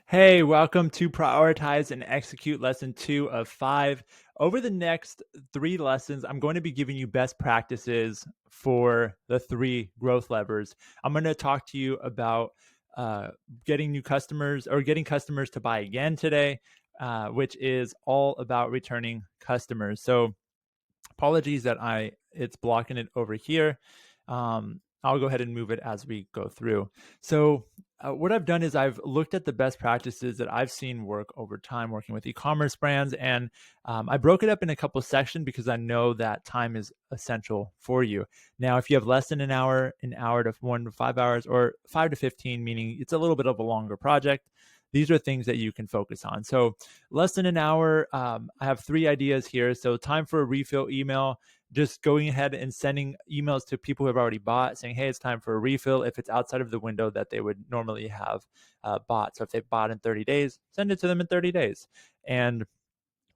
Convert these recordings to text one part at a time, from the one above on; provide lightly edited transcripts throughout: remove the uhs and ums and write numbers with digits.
Hey, welcome to Prioritize and Execute Lesson 2 of 5. Over the next 3 lessons, I'm going to be giving you best practices for the 3 growth levers. I'm going to talk to you about uh, getting new customers or getting customers to buy again today, which is all about returning customers. So apologies that it's blocking it over here. I'll go ahead and move it as we go through. So what I've done is I've looked at the best practices that I've seen work over time working with e-commerce brands, and I broke it up in a couple of sections because I know that time is essential for you. Now, if you have less than an hour to 1 to 5 hours, or 5 to 15, meaning it's a little bit of a longer project, these are things that you can focus on. So less than an hour, I have 3 ideas here. So time for a refill email, just going ahead and sending emails to people who have already bought saying, hey, it's time for a refill if it's outside of the window that they would normally have bought. So if they bought in 30 days, send it to them in 30 days. And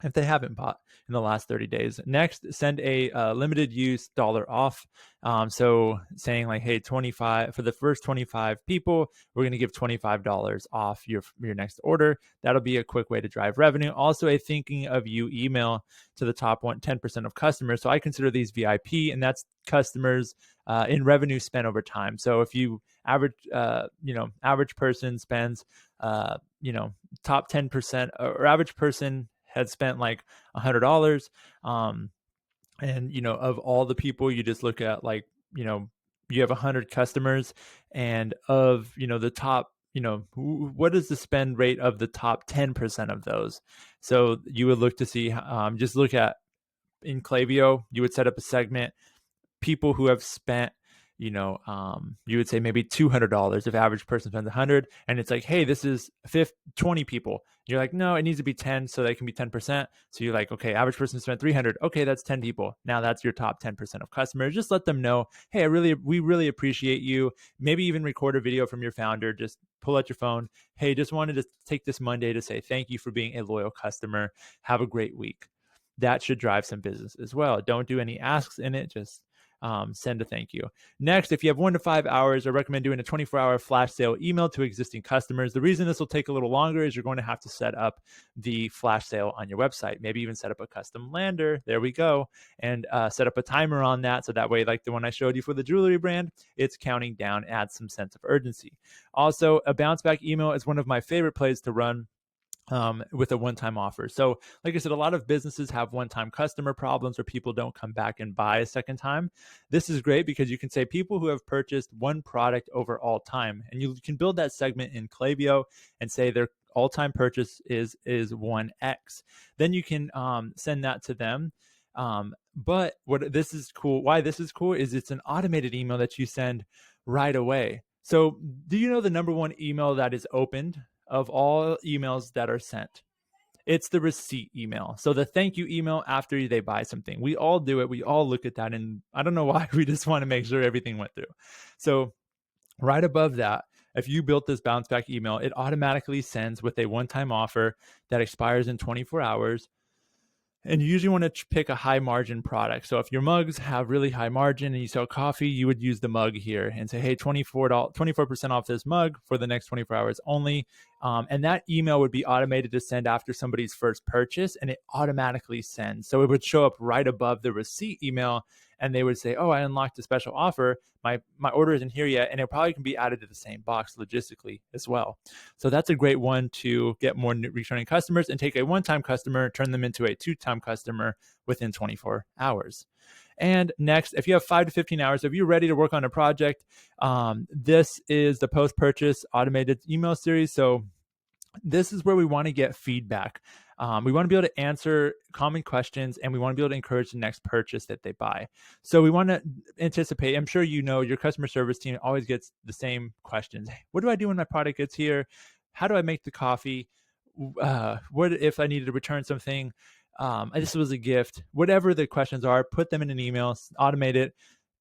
if they haven't bought in the last 30 days. Next, send a limited use dollar off. So saying like, hey, 25 for the first 25 people, we're going to give $25 off your next order. That'll be a quick way to drive revenue. Also, a thinking of you email to the top 10% of customers. So I consider these VIP, and that's customers in revenue spent over time. So if you average person spends, top 10% or average person had spent like $100, and of all the people, you just look at like, you have 100 customers, and of the top, what is the spend rate of the top 10% of those? So you would look to see, just look at in Klaviyo, you would set up a segment, people who have spent, you would say maybe $200 if average person spends 100, and it's like, hey, this is 20 people. You're like, no, it needs to be 10 so they can be 10%. So you're like, okay, average person spent 300. Okay, that's 10 people. Now that's your top 10% of customers. Just let them know, hey, we really appreciate you. Maybe even record a video from your founder. Just pull out your phone. Hey, just wanted to take this Monday to say thank you for being a loyal customer. Have a great week. That should drive some business as well. Don't do any asks in it. Just send a thank you. Next, if you have 1 to 5 hours, I recommend doing a 24-hour flash sale email to existing customers. The reason this will take a little longer is you're going to have to set up the flash sale on your website. Maybe even set up a custom lander. There we go. And set up a timer on that. So that way, like the one I showed you for the jewelry brand, it's counting down, adds some sense of urgency. Also, a bounce back email is one of my favorite plays to run with a one-time offer. So like I said, a lot of businesses have one-time customer problems where people don't come back and buy a second time. This is great because you can say people who have purchased one product over all time, and you can build that segment in Klaviyo and say their all-time purchase is 1x. Then you can send that to them. But why this is cool is it's an automated email that you send right away. So do you know the number one email that is opened of all emails that are sent? It's the receipt email. So the thank you email after they buy something. We all do it. We all look at that. And I don't know why, we just want to make sure everything went through. So right above that, if you built this bounce back email, it automatically sends with a one-time offer that expires in 24 hours. And you usually want to pick a high margin product. So if your mugs have really high margin and you sell coffee, you would use the mug here and say, hey, 24% off this mug for the next 24 hours only. And that email would be automated to send after somebody's first purchase, and it automatically sends. So it would show up right above the receipt email, and they would say, oh, I unlocked a special offer. My order isn't here yet. And it probably can be added to the same box logistically as well. So that's a great one to get more returning customers and take a one-time customer, turn them into a two-time customer within 24 hours. And next, if you have 5 to 15 hours, if you're ready to work on a project, this is the post-purchase automated email series. So this is where we want to get feedback. We want to be able to answer common questions, and we want to be able to encourage the next purchase that they buy. So we want to anticipate. I'm sure your customer service team always gets the same questions. What do I do when my product gets here? How do I make the coffee? What if I needed to return something? This was a gift. Whatever the questions are, put them in an email, automate it,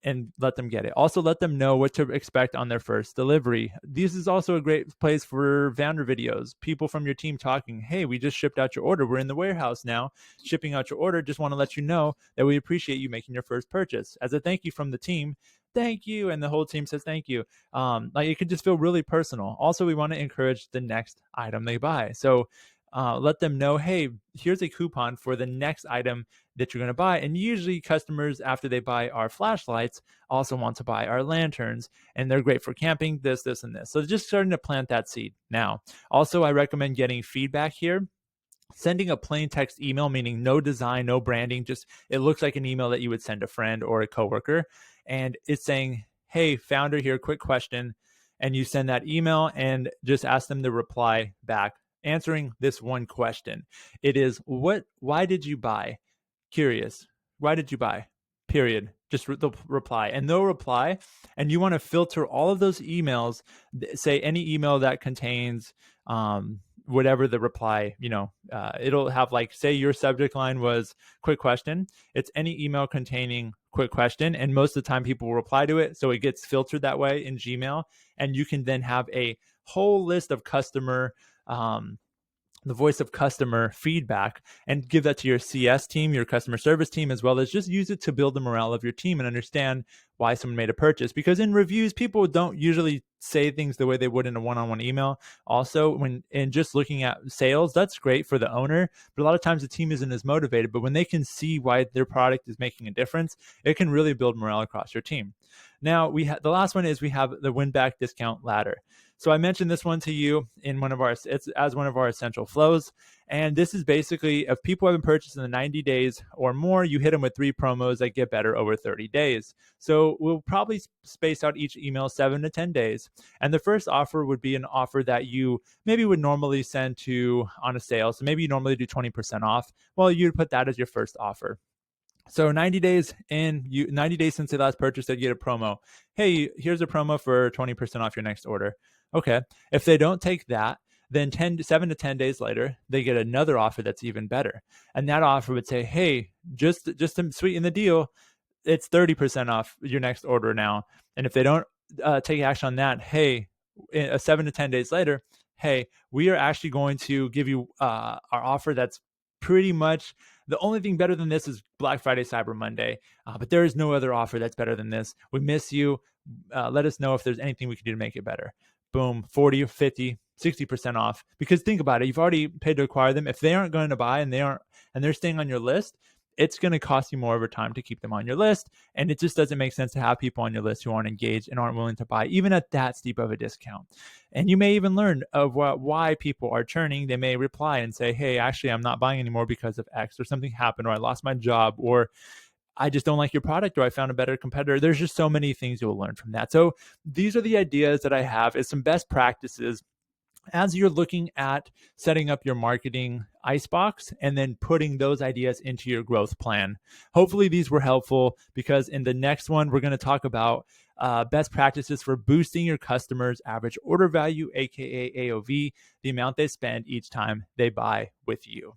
and let them get it. Also, let them know what to expect on their first delivery. This is also a great place for founder videos. People from your team talking, hey, we just shipped out your order. We're in the warehouse now, shipping out your order. Just want to let you know that we appreciate you making your first purchase. As a thank you from the team, thank you, and the whole team says thank you. Like it could just feel really personal. Also, we want to encourage the next item they buy. So let them know, hey, here's a coupon for the next item that you're going to buy. And usually customers, after they buy our flashlights, also want to buy our lanterns, and they're great for camping, this, and this. So just starting to plant that seed now. Also, I recommend getting feedback here. Sending a plain text email, meaning no design, no branding, just it looks like an email that you would send a friend or a coworker. And it's saying, hey, founder here, quick question. And you send that email and just ask them to reply back, answering this one question. It is, why did you buy? Curious. Why did you buy? Period. Just the reply, and they'll reply. And you want to filter all of those emails. Say any email that contains whatever the reply, it'll have, like, say your subject line was quick question. It's any email containing quick question. And most of the time people will reply to it. So it gets filtered that way in Gmail. And you can then have a whole list of the voice of customer feedback, and give that to your CS team, your customer service team, as well as just use it to build the morale of your team and understand why someone made a purchase. Because in reviews, people don't usually say things the way they would in a one-on-one email. Also, in just looking at sales, that's great for the owner, but a lot of times the team isn't as motivated. But when they can see why their product is making a difference, it can really build morale across your team. Now, the last one is we have the win back discount ladder. So I mentioned this one to you in it's as one of our essential flows. And this is basically, if people have been purchased in the 90 days or more, you hit them with 3 promos that get better over 30 days. So we'll probably space out each email 7 to 10 days. And the first offer would be an offer that you maybe would normally send to on a sale. So maybe you normally do 20% off. Well, you'd put that as your first offer. So 90 days since they last purchased, they get a promo. Hey, here's a promo for 20% off your next order. Okay. If they don't take that, then 7 to 10 days later, they get another offer that's even better. And that offer would say, hey, just to sweeten the deal, it's 30% off your next order now. And if they don't take action on that, hey, 7 to 10 days later, hey, we are actually going to give you our offer that's pretty much the only thing better than this is Black Friday, Cyber Monday, but there is no other offer that's better than this. We miss you. Let us know if there's anything we can do to make it better. Boom, 40, 50, 60% off. Because think about it, you've already paid to acquire them. If they aren't going to buy and they're staying on your list, it's going to cost you more over time to keep them on your list. And it just doesn't make sense to have people on your list who aren't engaged and aren't willing to buy, even at that steep of a discount. And you may even learn of why people are churning. They may reply and say, hey, actually, I'm not buying anymore because of X, or something happened, or I lost my job, or I just don't like your product, or I found a better competitor. There's just so many things you'll learn from that. So these are the ideas that I have as some best practices as you're looking at setting up your marketing icebox and then putting those ideas into your growth plan. Hopefully these were helpful, because in the next one, we're going to talk about best practices for boosting your customers' average order value, aka AOV, the amount they spend each time they buy with you.